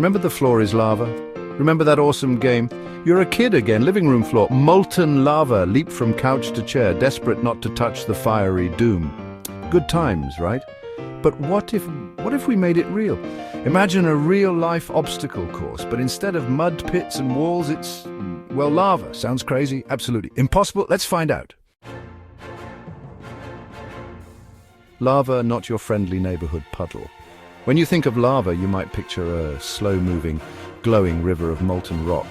Remember the floor is lava? Remember that awesome game? You're a kid again, living room floor, molten lava, leap from couch to chair, desperate not to touch the fiery doom. Good times, right? But what if we made it real? Imagine a real-life obstacle course, but instead of mud pits and walls, it's, well, lava. Sounds crazy? Absolutely. Impossible? Let's find out. Lava, not your friendly neighborhood puddle. When you think of lava, you might picture a slow-moving, glowing river of molten rock,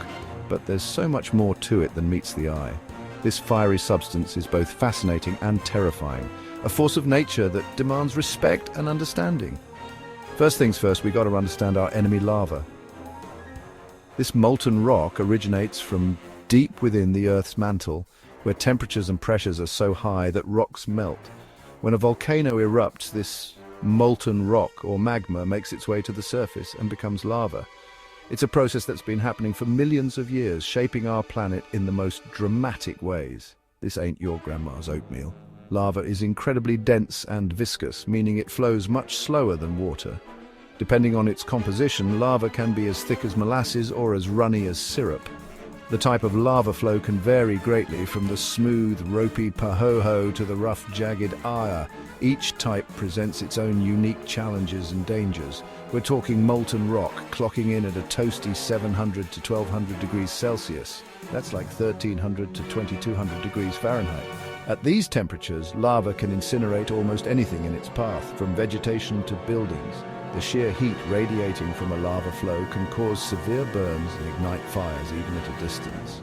but there's so much more to it than meets the eye. This fiery substance is both fascinating and terrifying, a force of nature that demands respect and understanding. First things first, we got to understand our enemy lava. This molten rock originates from deep within the Earth's mantle, where temperatures and pressures are so high that rocks melt. When a volcano erupts, this molten rock or magma makes its way to the surface and becomes lava. It's a process that's been happening for millions of years, shaping our planet in the most dramatic ways. This ain't your grandma's oatmeal. Lava is incredibly dense and viscous, meaning it flows much slower than water. Depending on its composition, lava can be as thick as molasses or as runny as syrup. The type of lava flow can vary greatly, from the smooth, ropey pahoho to the rough, jagged aya. Each type presents its own unique challenges and dangers. We're talking molten rock, clocking in at a toasty 700 to 1200 degrees Celsius. That's like 1300 to 2200 degrees Fahrenheit. At these temperatures, lava can incinerate almost anything in its path, from vegetation to buildings. The sheer heat radiating from a lava flow can cause severe burns and ignite fires even at a distance.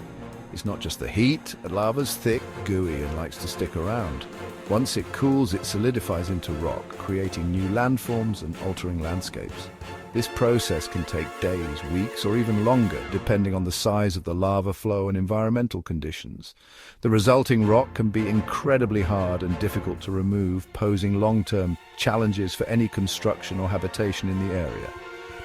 It's not just the heat. Lava's thick, gooey, and likes to stick around. Once it cools, it solidifies into rock, creating new landforms and altering landscapes. This process can take days, weeks, or even longer, depending on the size of the lava flow and environmental conditions. The resulting rock can be incredibly hard and difficult to remove, posing long-term challenges for any construction or habitation in the area.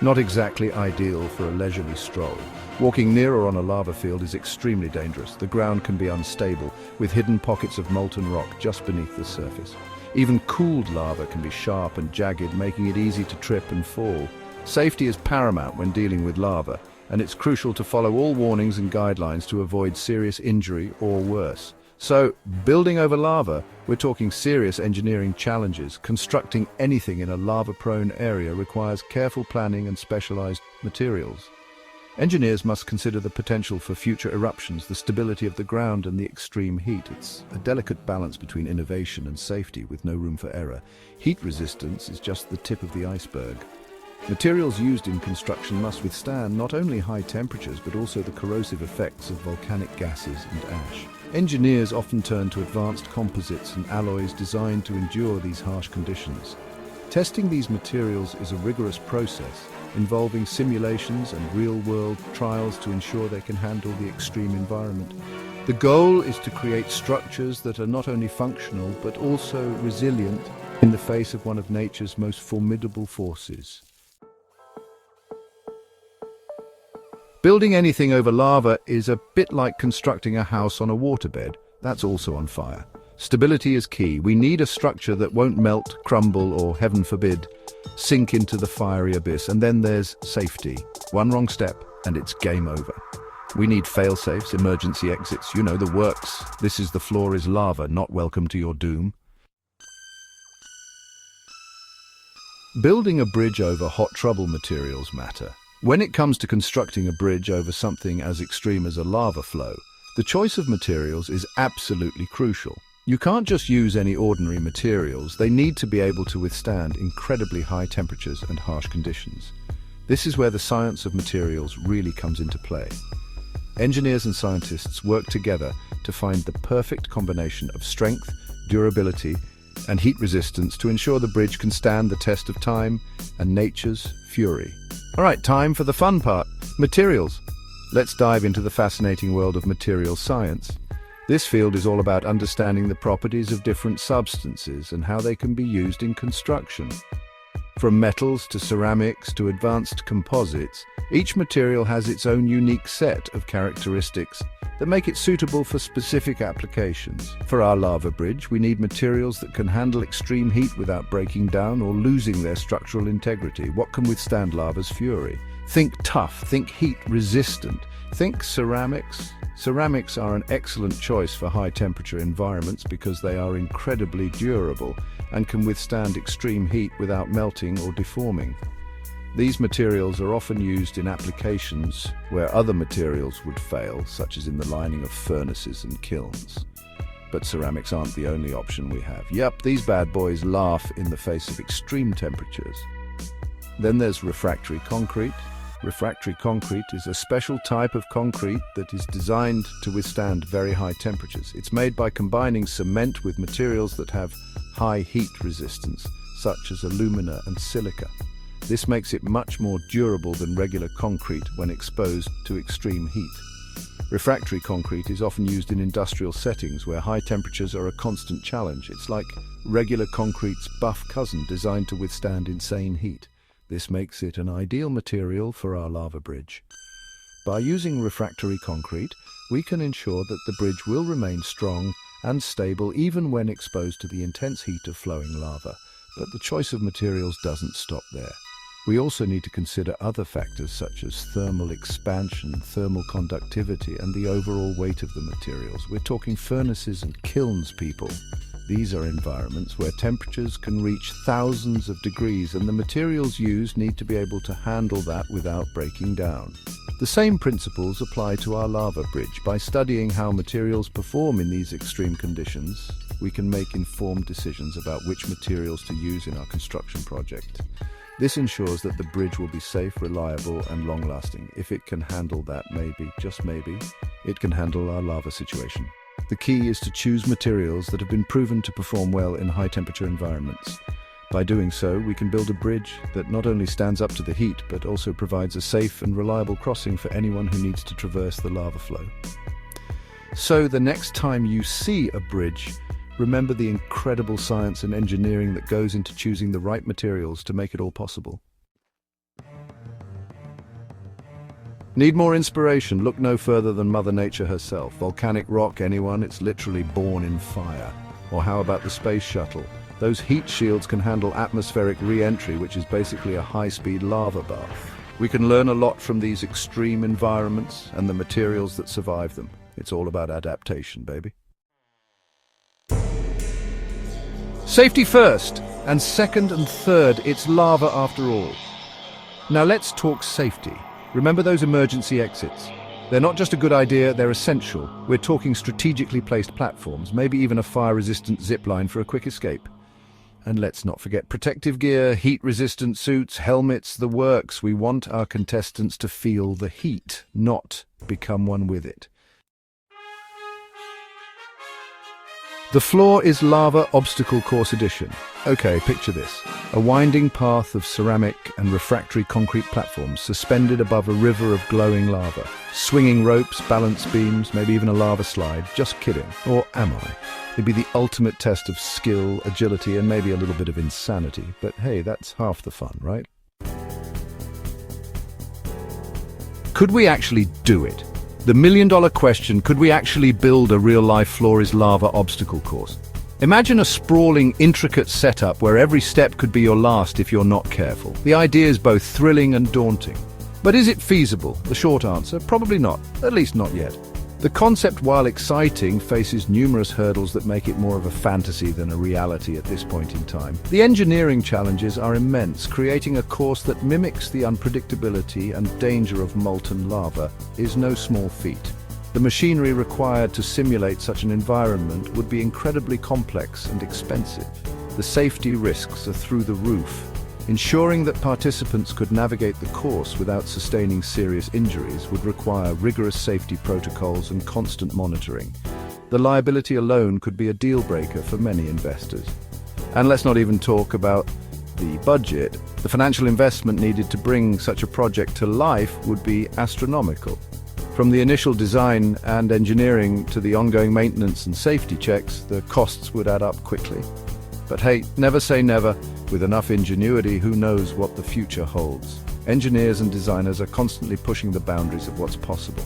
Not exactly ideal for a leisurely stroll. Walking near or on a lava field is extremely dangerous. The ground can be unstable, with hidden pockets of molten rock just beneath the surface. Even cooled lava can be sharp and jagged, making it easy to trip and fall. Safety is paramount when dealing with lava, and it's crucial to follow all warnings and guidelines to avoid serious injury or worse. So, building over lava, we're talking serious engineering challenges. Constructing anything in a lava-prone area requires careful planning and specialized materials. Engineers must consider the potential for future eruptions, the stability of the ground, and the extreme heat. It's a delicate balance between innovation and safety, with no room for error. Heat resistance is just the tip of the iceberg. Materials used in construction must withstand not only high temperatures, but also the corrosive effects of volcanic gases and ash. Engineers often turn to advanced composites and alloys designed to endure these harsh conditions. Testing these materials is a rigorous process, involving simulations and real-world trials to ensure they can handle the extreme environment. The goal is to create structures that are not only functional, but also resilient in the face of one of nature's most formidable forces. Building anything over lava is a bit like constructing a house on a waterbed that's also on fire. Stability is key. We need a structure that won't melt, crumble, or, heaven forbid, sink into the fiery abyss. And then there's safety. One wrong step, and it's game over. We need fail-safes, emergency exits, you know, the works. This is the floor is lava, not welcome to your doom. Building a bridge over hot trouble materials matter. When it comes to constructing a bridge over something as extreme as a lava flow, the choice of materials is absolutely crucial. You can't just use any ordinary materials. They need to be able to withstand incredibly high temperatures and harsh conditions. This is where the science of materials really comes into play. Engineers and scientists work together to find the perfect combination of strength, durability, and heat resistance to ensure the bridge can stand the test of time and nature's fury. All right, time for the fun part, materials. Let's dive into the fascinating world of materials science. This field is all about understanding the properties of different substances and how they can be used in construction. From metals to ceramics to advanced composites, each material has its own unique set of characteristics that make it suitable for specific applications. For our lava bridge, we need materials that can handle extreme heat without breaking down or losing their structural integrity. What can withstand lava's fury? Think tough, think heat resistant, think ceramics. Ceramics are an excellent choice for high temperature environments because they are incredibly durable and can withstand extreme heat without melting or deforming. These materials are often used in applications where other materials would fail, such as in the lining of furnaces and kilns. But ceramics aren't the only option we have. Yep, these bad boys laugh in the face of extreme temperatures. Then there's refractory concrete. Refractory concrete is a special type of concrete that is designed to withstand very high temperatures. It's made by combining cement with materials that have high heat resistance, such as alumina and silica. This makes it much more durable than regular concrete when exposed to extreme heat. Refractory concrete is often used in industrial settings where high temperatures are a constant challenge. It's like regular concrete's buff cousin designed to withstand insane heat. This makes it an ideal material for our lava bridge. By using refractory concrete, we can ensure that the bridge will remain strong and stable even when exposed to the intense heat of flowing lava. But the choice of materials doesn't stop there. We also need to consider other factors such as thermal expansion, thermal conductivity, and the overall weight of the materials. We're talking furnaces and kilns, people. These are environments where temperatures can reach thousands of degrees, and the materials used need to be able to handle that without breaking down. The same principles apply to our lava bridge. By studying how materials perform in these extreme conditions, we can make informed decisions about which materials to use in our construction project. This ensures that the bridge will be safe, reliable, and long-lasting. If it can handle that, maybe, just maybe, it can handle our lava situation. The key is to choose materials that have been proven to perform well in high-temperature environments. By doing so, we can build a bridge that not only stands up to the heat, but also provides a safe and reliable crossing for anyone who needs to traverse the lava flow. So the next time you see a bridge, remember the incredible science and engineering that goes into choosing the right materials to make it all possible. Need more inspiration? Look no further than Mother Nature herself. Volcanic rock, anyone? It's literally born in fire. Or how about the space shuttle? Those heat shields can handle atmospheric re-entry, which is basically a high-speed lava bath. We can learn a lot from these extreme environments and the materials that survive them. It's all about adaptation, baby. Safety first, and second and third, it's lava after all. Now let's talk safety. Remember those emergency exits? They're not just a good idea, they're essential. We're talking strategically placed platforms, maybe even a fire-resistant zip line for a quick escape. And let's not forget protective gear, heat-resistant suits, helmets, the works. We want our contestants to feel the heat, not become one with it. The floor is Lava Obstacle Course Edition. Okay, picture this. A winding path of ceramic and refractory concrete platforms suspended above a river of glowing lava. Swinging ropes, balance beams, maybe even a lava slide. Just kidding. Or am I? It'd be the ultimate test of skill, agility, and maybe a little bit of insanity. But hey, that's half the fun, right? Could we actually do it? The million-dollar question, could we actually build a real-life floor is lava obstacle course? Imagine a sprawling, intricate setup where every step could be your last if you're not careful. The idea is both thrilling and daunting. But is it feasible? The short answer, probably not, at least not yet. The concept, while exciting, faces numerous hurdles that make it more of a fantasy than a reality at this point in time. The engineering challenges are immense. Creating a course that mimics the unpredictability and danger of molten lava is no small feat. The machinery required to simulate such an environment would be incredibly complex and expensive. The safety risks are through the roof. Ensuring that participants could navigate the course without sustaining serious injuries would require rigorous safety protocols and constant monitoring. The liability alone could be a deal-breaker for many investors. And let's not even talk about the budget. The financial investment needed to bring such a project to life would be astronomical. From the initial design and engineering to the ongoing maintenance and safety checks, the costs would add up quickly. But hey, never say never. With enough ingenuity, who knows what the future holds? Engineers and designers are constantly pushing the boundaries of what's possible.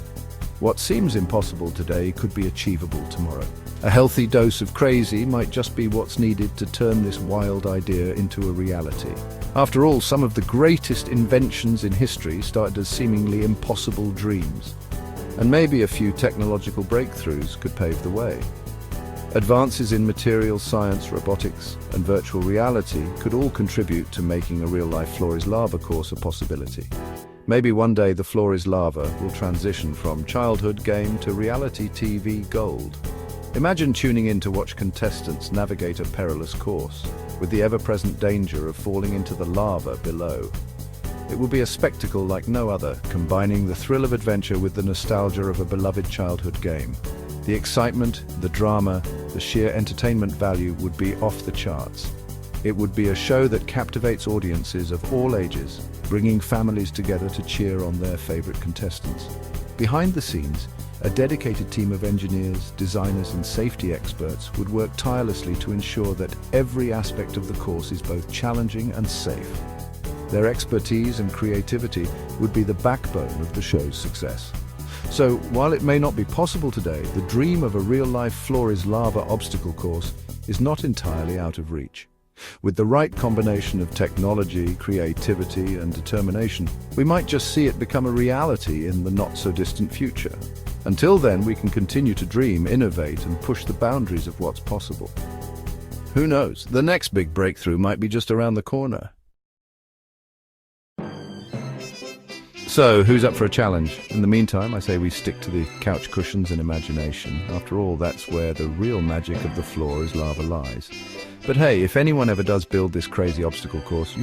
What seems impossible today could be achievable tomorrow. A healthy dose of crazy might just be what's needed to turn this wild idea into a reality. After all, some of the greatest inventions in history started as seemingly impossible dreams. And maybe a few technological breakthroughs could pave the way. Advances in materials science, robotics, and virtual reality could all contribute to making a real-life Floor is Lava course a possibility. Maybe one day the Floor is Lava will transition from childhood game to reality TV gold. Imagine tuning in to watch contestants navigate a perilous course, with the ever-present danger of falling into the lava below. It will be a spectacle like no other, combining the thrill of adventure with the nostalgia of a beloved childhood game. The excitement, the drama, the sheer entertainment value would be off the charts. It would be a show that captivates audiences of all ages, bringing families together to cheer on their favorite contestants. Behind the scenes, a dedicated team of engineers, designers, and safety experts would work tirelessly to ensure that every aspect of the course is both challenging and safe. Their expertise and creativity would be the backbone of the show's success. So, while it may not be possible today, the dream of a real-life Floor is Lava obstacle course is not entirely out of reach. With the right combination of technology, creativity, and determination, we might just see it become a reality in the not-so-distant future. Until then, we can continue to dream, innovate, and push the boundaries of what's possible. Who knows? The next big breakthrough might be just around the corner. So, who's up for a challenge? In the meantime, I say we stick to the couch cushions and imagination. After all, that's where the real magic of the Floor is Lava lies. But hey, if anyone ever does build this crazy obstacle course,